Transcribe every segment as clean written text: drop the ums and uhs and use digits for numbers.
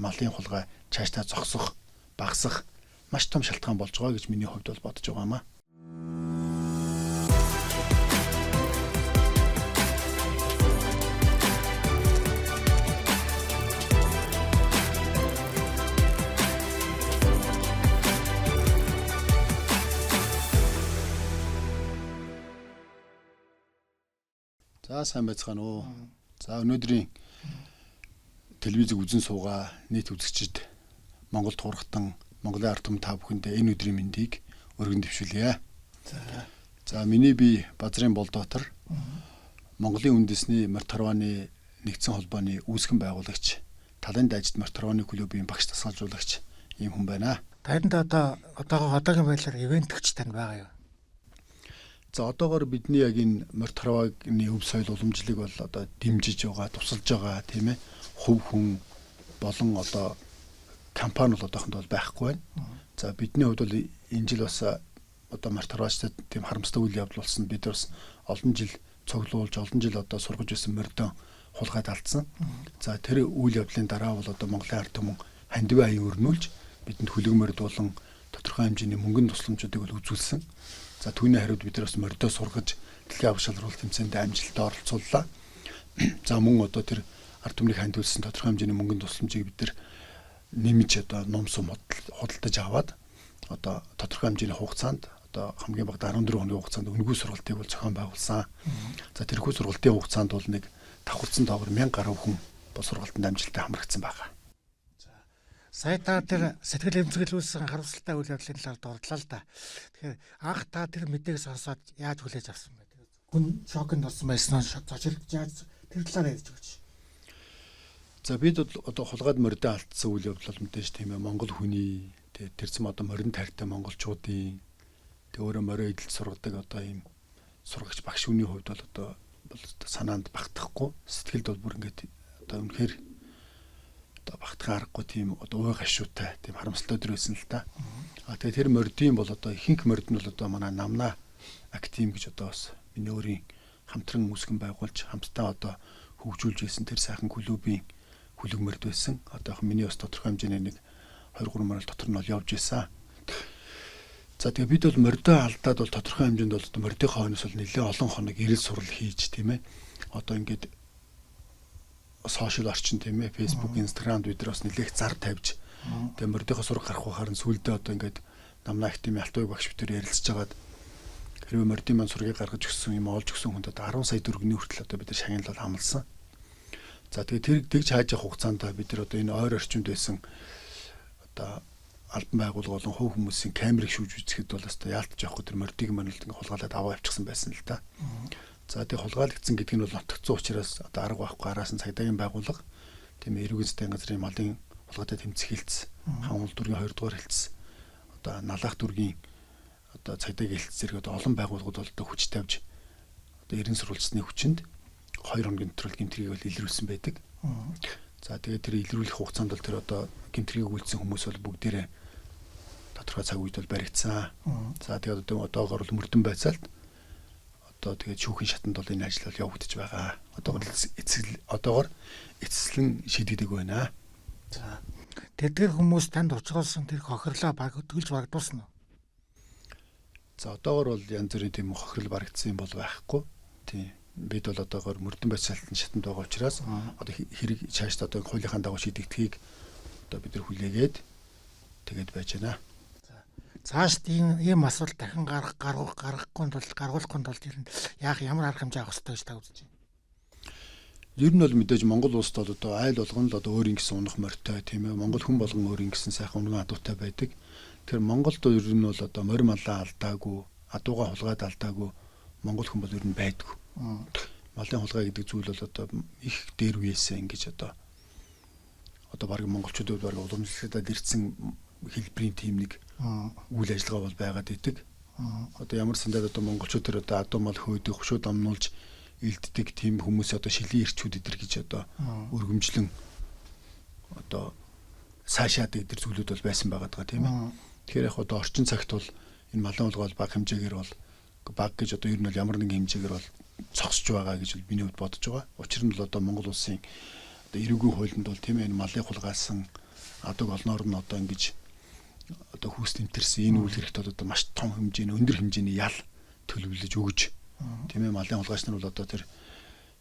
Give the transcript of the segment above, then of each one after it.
малын хулгай цаашдаа зогсох, багасах маш том шалтгаан болж байгаа гэж миний хувьд бол бодож байгаамаа. За сайн байцгаана уу. За өнөөдрийн телевизийг үзэн суугаа нийт үзэгчид Монголд хургатан Монголын ард түмэн та бүхэндээ энэ өдрийн мэндийг өргөн дэвшүүлье. За миний бие Базрын Болдоотор Монголын үндэсний Морторваны нэгдсэн холбооны үүсгэн байгуулагч, талын дайжид Морторваны клубын багш тасгалжуулагч ийм хүн байна. Танд одоогийн байдлаар ивент өгч тань байгаа юу? За одоогоор бидний яг энэ Морторвагийн өв соёл уламжлалыг бол одоо дэмжиж байгаа, тусалж байгаа тийм ээ. Хувь хүн болон одоо компани бол одоохонд бол байхгүй байна. За бидний хувьд бол энэ жил бас одоо Морторвачтад тийм харамсалтай үйл явдал болсон. Бид бас олон жил цуглуулж, олон жил одоо сургаж байсан мордон хулгайд алдсан. За тэр үйл явдлын дараа бол одоо Монголын ард түмэн хандивын аян өрнүүлж бидэнд хүлэгмэрд болон тодорхой хэмжээний мөнгөнд тусламжуудыг бол үзүүлсэн. За түүний хариуд бид нар бас мордоо сургаж дэлхийн авах шалралт тэмцээнд амжилттай оролцууллаа. За мөн одоо тэр ард түмнийг хандивуулсан тодорхой хэмжээний мөнгөнд тусламжийг бид нар нэмж одоо ном сум худалдаж аваад одоо тодорхой хэмжээний хугацаанд одоо хамгийн багадаа 14 хоногийн хугацаанд үнэгүй сургалтыг бол зохион байгуулсан. За тэрхүү сургалтын хугацаанд бол нэг давхарцсан доогоор 1000 гаруй хүн бол сургалтанд амжилттай хамрагдсан байгаа. Сая та тэр сэтгэл эмзэглүүлсэн харамсалтай үйл явдлын талаар дурдлаа л да. Тэгэхээр анх та тэр мэдээг сонсоод яаж хүлээж авсан бэ? Хүн шокнд орсон байсан нь зочилж яаж тэр талаар ярьж өгч. За бид одоо хулгайд мордоо алдсан үйл явдал мэдээж тийм ээ. Монгол хүний тэрцэн одоо морин тартай монголчуудын өөрөө морио эдэлж сургадаг одоо ийм сургагч багш хүний хувьд бол одоо санаанд багтахгүй, сэтгэлд бол бүр ингээд одоо үнэхээр одоо багтахын аргагүй тийм одоо ууй гашуутай тийм харамсалтай өдөр байсан л та. Тэгээ тэр мордын бол одоо ихэнх морд нь бол одоо манай намна актив гэж одоо бас миний өөрийн хамтран үүсгэн байгуулж хамтдаа одоо хөгжүүлж байсан тэр сайхан клубын хүлэг морд байсан. Одоо яг миний бас тодорхой хэмжээний нэг 2-3 морил дотор нь бол явж байсан. За тэгээ бид бол мордоо алдаад бол тодорхой хэмжээнд бол мордын хойноос бол нэлээд олон хоног ирэл сурал хийж тийм ээ. Одоо ингээд сошиал орчин тийм ээ, Facebook, Instagram бид нар бас нэлээд зар тавьж тэгээ мордынхоо сураг гарах байхаар нь сүулдэ одоо ингээд намна активын алтууг багш битэр ярилцж байгаад хэрвээ мордын маань сургийг гаргаж өгсөн юм олж өгсөн хүнд одоо 10 сая төгрөгийн хүртэл одоо бид нар шагналал хамлсан. За тэгээ тэр тэгж хааж явах хугацаанд бид нар одоо энэ ойр орчимд байсан одоо албан байгууллага болон хувь хүмүүсийн камерыг шүүж үзэхэд бол одоо яалтж явахгүй тэр мордыг маань л ингээ хулгайлаад аваа авчихсан байсан л да. За тэгээ хулгайлагдсан гэдэг нь бол нотогдсон учраас одоо арга байхгүй араас нь цагдаагийн байгууллага тийм эрүүгийн засгийн газрын малын хулгайтай тэмцэх хэлтс, хаан улдүргийн 2 дугаар хэлтс, одоо налах дүргийн одоо цагдаагийн хэлтс зэрэг одоо олон байгууллагууд бол одоо хүч тавьж одоо эрен сурвалжсны хүчинд 2 хоногийн дотор гэмтрийг бол илрүүлсэн байдаг. За тэгээ тэр илрүүлэх хугацаанд бол тэр одоо гэмтрийг үйлдсэн хүмүүс бол бүгдээрээ тодорхой цаг үед бол баригдсан. За тэгээ одоогоор бол мөрдөн байцаалт одоо тэгээд шүүхийн шатанд бол энэ ажил бол явагдаж байгаа. Одоогоор эцэслэн шийдэгдэг байна. За тэдгээр хүмүүс танд уулзсан тэр хохирлоо төгөлж багтуулсан уу? За одоогоор бол янз бүрийн тийм хохирол барагдсан юм бол байхгүй. Тийм. Бид бол одоогоор мөрдөн байцаалтын шатанд байгаа учраас одоо хэрэг цаашд одоо хуулийнхаа дагуу шийдэгдхийг одоо бид нар хүлээгээд тэгээд байж байна. Цаашд ийм асуулт дахин гаргахгүй тулд ер нь ямар арга хэмжээ авах хэрэгтэй гэж та үзэж байна. Ер нь бол мэдээж Монгол улсд бол одоо айл болгон л одоо өөрийн гэсэн унах морьтой тийм ээ. Монгол хүн болгон өөрийн гэсэн сайхан унган адуутай байдаг. Тэр Монголд ер нь бол одоо морь малаа алдаагүй, адууга хулгайд алдаагүй Монгол хүн бол ер нь байдгүй. Малын хулгай гэдэг зүйл бол одоо их дээр үеэсээ ингэж одоо баг монголчуудад баг уламжлалтад ирсэн хэлбэрийн тим нэг үйл ажиллагаа бол байгаад идэг. Одоо ямар сандаад одоо монголчууд тэр одоо адуу мал хөөдөг, хөшөөд амнуулж илддэг тим хүмүүс одоо шилийн ирчүүд идэр гэж одоо өргөмжлөн одоо цаашаад идэр зүйлүүд бол байсан байгаад байгаа тийм ээ. Тэгэхээр яг одоо орчин цагт бол энэ малын хулгай бол бага хэмжээгээр бол баг гэж одоо ер нь бол ямар нэгэн хэмжээгээр бол цогсож байгаа гэж бол миний хувьд бодож байгаа. Учир нь бол одоо Монгол улсын одоо эрүүгийн хуулинд бол тийм ээ энэ малын хулгайсан адаг олноор нь одоо ингэж одоо хүүс тэмтэрсэн энэ үйл хэрэгт одоо маш том хэмжээний өндөр хэмжээний ял төлөвлөж өгж тийм ээ малын хулгайч нар бол одоо тэр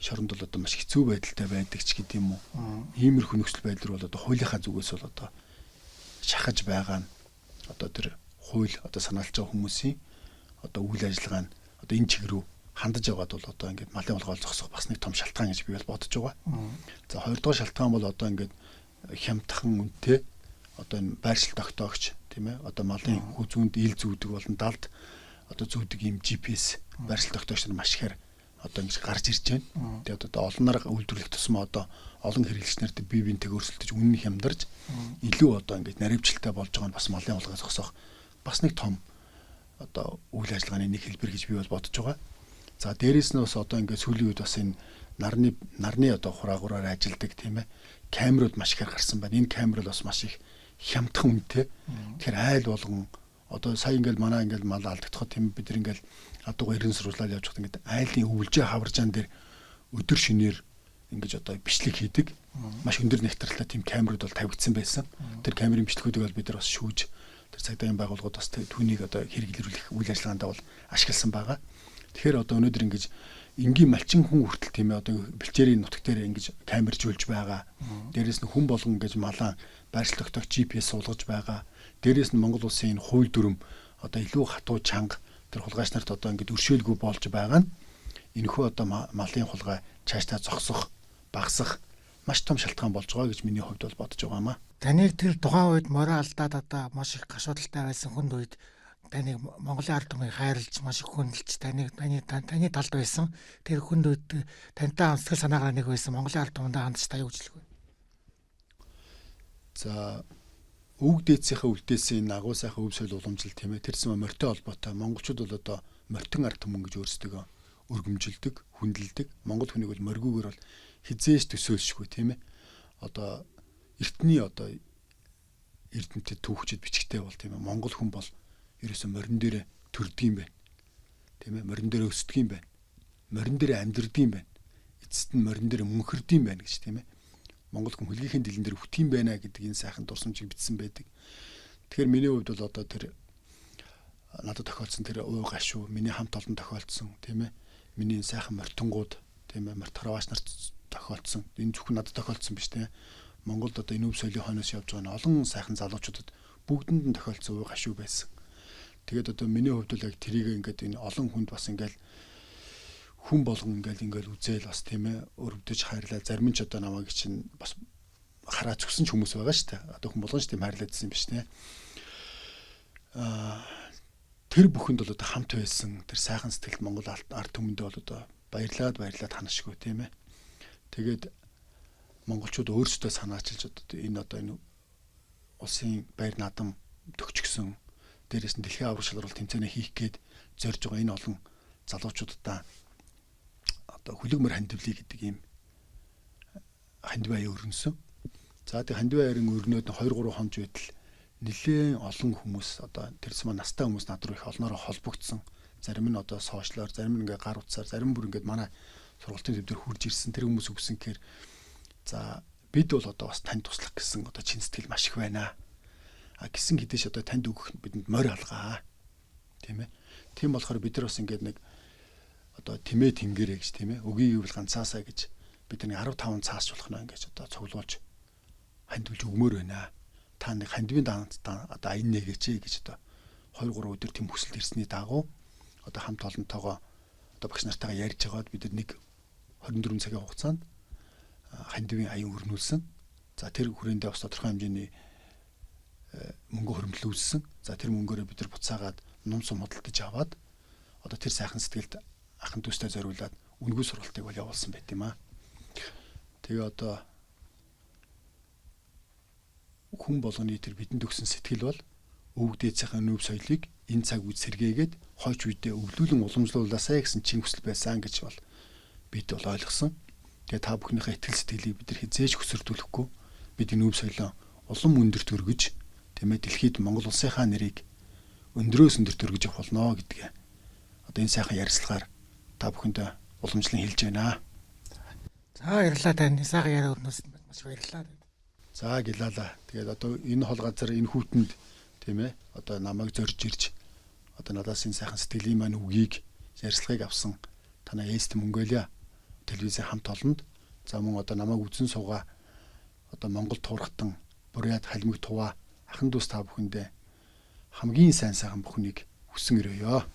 шоронд бол одоо маш хэцүү байдалтай байдаг ч гэдэм юм уу. Иймэрхүү нөхцөл байдал бол одоо хуулийнхаа зүгээс бол одоо шахаж байгаа нь одоо тэр хууль одоо санаалж байгаа хүмүүсийн одоо үйл ажиллагаа нь одоо энэ чиг рүү хандаж яваад бол одоо ингээд малын хулгай зогсох бас нэг том шалтгаан гэж би бол бодож байгаа. За хоёрдугаар шалтгаан бол одоо ингээд хямдхан үнэтэй одоо энэ байршил тогтоогч тийм ээ одоо малын зүүнд ил зүүдэг болон далд одоо зүүдэг ийм GPS байршил тогтоогч нар маш ихээр одоо ингэж гарч ирж байна. Тэгээд одоо олноор үйлдвэрлэх тусмаа одоо олон хэрэглэгчнэрт бие биентэйг өрсөлдөж үнэн хямдарч илүү одоо ингэж наривчлалтай болж байгаа нь бас малын хулгай зогсоох бас нэг том одоо үйл ажиллагааны нэг хэлбэр гэж би бол бодож байгаа. За дээрэс нь бас одоо ингээд сүүлийн үед бас энэ нарны одоо хураагаараар ажилдаг тийм ээ камерууд маш ихээр гарсан байна. Энэ камер бас маш их хямдхан үнэтэй. Тэгэхээр айл болгон одоо сая ингээд манай ингээд мал алдагдахад тийм бид нар ингээд адуу эрен сурвалжлал явж байхад ингээд айлын өвлжээ хаваржаан дээр өдөр шинээр ингэж одоо бичлэг хийдэг. Маш өндөр нэгтрэлтэй тийм камерууд бол тавигдсан байсан. Тэр камерын бичлэгүүдийг бол бид нар бас шүүж тэр цагдаагийн байгууллагууд бас түүнийг одоо хэрэглүүлэх үйл ажиллагаанд бол ашигласан байгаа. Тэгэхээр одоо өнөөдөр ингэж энгийн малчин хүн хүртэл тийм ээ одоо бэлчээрийн нутаг дээр ингэж камер жуулж байгаа. Дээрээс нь хүн болгон ингэж малаа байршил тогтоох GPS суулгаж байгаа. Дээрээс нь Монгол улсын энэ хууль дүрм одоо илүү хатуу чанга тэр хулгайч нарт одоо ингэж өршөөлгүй болж байгаа нь энэхүү одоо малын хулгай цаашдаа зогсох, багасах маш том шалтгаан болж байгаа гэж миний хувьд бол бодож байгаамаа. Таныг тэр тухайн үед морин алдаад одоо маш их гашуудалтай байсан хүнд үед таныг Монголын ард түмнийг хайрлаж маш их хүндэлж таны талд байсан. Тэр хүнд үед тантай сэтгэл санаагаар нэг байсан Монголын ард түмэндээ хандж та юу гэж хэлэх вэ? За өвөг дээдсийнхээ үлдээсэн энэ агуу сайхан өв соёл уламжлал тийм ээ тэрсэн морьтой холбоотой монголчууд бол одоо морьтон ард түмэн гэж өөрсдөө өргөмжилдэг, хүндэлдэг. Монгол хүнийг бол моргиугаар бол хизээж төсөөлшгүй тийм ээ. Одоо эртний одоо эрдэмтэд түүхчид бичгтэй бол тийм ээ монгол хүн бол ерөөсөө морин дээр төрдөг юм байна. Тийм ээ морин дээр өсдөг юм байна. Морин дээр амьдрдаг юм байна. Эцэст нь морин дээр мөнхөрдөг юм байна гэж тийм ээ. Монгол хүн хөлгийнхээ дэлэн дээр хүтийм байна гэдэг энэ сайхан дурсамжийг бичсэн байдаг. Тэгэхээр миний хувьд бол одоо тэр надад тохиолдсон тэр уу гашуу, миний хамт олон тохиолдсон тийм ээ. Миний сайхан мортонгууд тийм ээ, морт хараваач нарт тохиолдсон. Энэ зөвхөн надад тохиолдсон биш тийм ээ. Монголд одоо энэ өв соёлын хойноос явж байгаа олон сайхан залуучуудад бүгдэнд нь тохиолдсон уу гашуу байсан. Тэгээд одоо миний хувьд бол яг тэрийг ингээд энэ олон хүнд бас ингээд хүн болгон ингээл үзээл бас тийм ээ өрөвдөж хайрлаа зарим нь ч одоо намайг чинь бас хараач өгсөн ч хүмүүс байгаа шүү дээ. Одоо хүн болгон ч тийм хайрлаадсэн юм биш тийм ээ. Тэр бүхэнд бол одоо хамт байсан тэр сайхан сэтгэлд Монгол ард түмэндээ бол одоо баярлаад ханашгүй тийм ээ. Тэгээд монголчууд өөрсдөө санаачилж одоо энэ улсын баяр наадам төгчгсөн дээрээс нь дэлхийн аврал шалралт тэмцээнэ хийх гээд зорж байгаа энэ олон залуучуудаа одоо хүлэгмөр хандивлыг гэдэг ийм хандив аяа өрнөсөн. За тэг хандив аяарын өрнөөд 2-3 хоног байтал нэлээд олон хүмүүс одоо тэрс маа настай хүмүүс над руу их олноороо холбогдсон. Зарим нь одоо сошиалор, зарим нь ингээ гар утсаар, зарим бүр ингээ манай сургалтын төв дээр хурж ирсэн тэр хүмүүс өгсөн гэхээр за бид бол одоо бас танд туслах гэсэн одоо чин сэтгэл маш их байна. Гисэн хэдэж одоо танд өгөх бидэнд морь алгаа. Тийм ээ. Тийм болохоор бид нар бас ингээд нэг одоо тэмээ тэнгэрэ гэж тийм ээ. Өгийн ивэл ганцаасаа гэж бидний 15 цаас болох наа ингэж одоо цуглуулж хандвилж өгмөр байна. Та нэг хандвийн даант одоо аян нэгээч гэж одоо 2-3 өдөр тийм хүсэлт ирсний дагуу одоо хамт олонтойгоо одоо багш нартайгаа ярьж байгаад бид нэг 24 цагийн хугацаанд хандвийн аян өрнүүлсэн. За тэр хүрээндээ бас тодорхой хэмжээний мөнгө хөрөмтлүүлсэн. За тэр мөнгөөрөө бид нар буцаагаад ном сум худалдаж аваад одоо тэр сайхан сэтгэлд ахын дүүстэй зориулаад үнгүй сургалтыг бол явуулсан байт юм аа. Тэгээ одоо хүн болгоны тэр бидэнд өгсөн сэтгэл бол өвөг дээдсийнхээ нүүв соёлыг энэ цаг үед сэргээгээд хойч үедээ өвлүүлэн уламжлуулаасаа гэсэн чин хүсэл байсан гэж бол бид бол ойлгосон. Тэгээ та бүхнийхээ итгэл сэтгэлийг бид нар хизээж хөсөрдүүлэхгүй бидний нүүв соёлоо улам өндөрт өргөж тийм ээ дэлхийд Монгол улсынхаа нэрийг өндрөөс өндөрт өргөж явах болно гэдгээ одоо энэ сайхан ярилцлагаар та бүхэндээ уламжлан хэлж байна. За баярлалаа тань сайхан яриа өрнүүлсэн маш баярлалаа. За гэлаалаа. Тэгээд одоо энэ хол газар энэ хүүтэнд тийм ээ одоо намайг зорж ирж одоо надаас энэ сайхан сэтгэлийн маань үгийг ярьцлагыг авсан танаа Эст Монголиа телевизийн хамт олонд за мөн одоо намайг үзэн суугаа одоо Монгол туурхтан Бурят халимаг туваа ахын дүүс та бүхэндээ хамгийн сайн сайхан бүхнийг хүсэн өрөөё.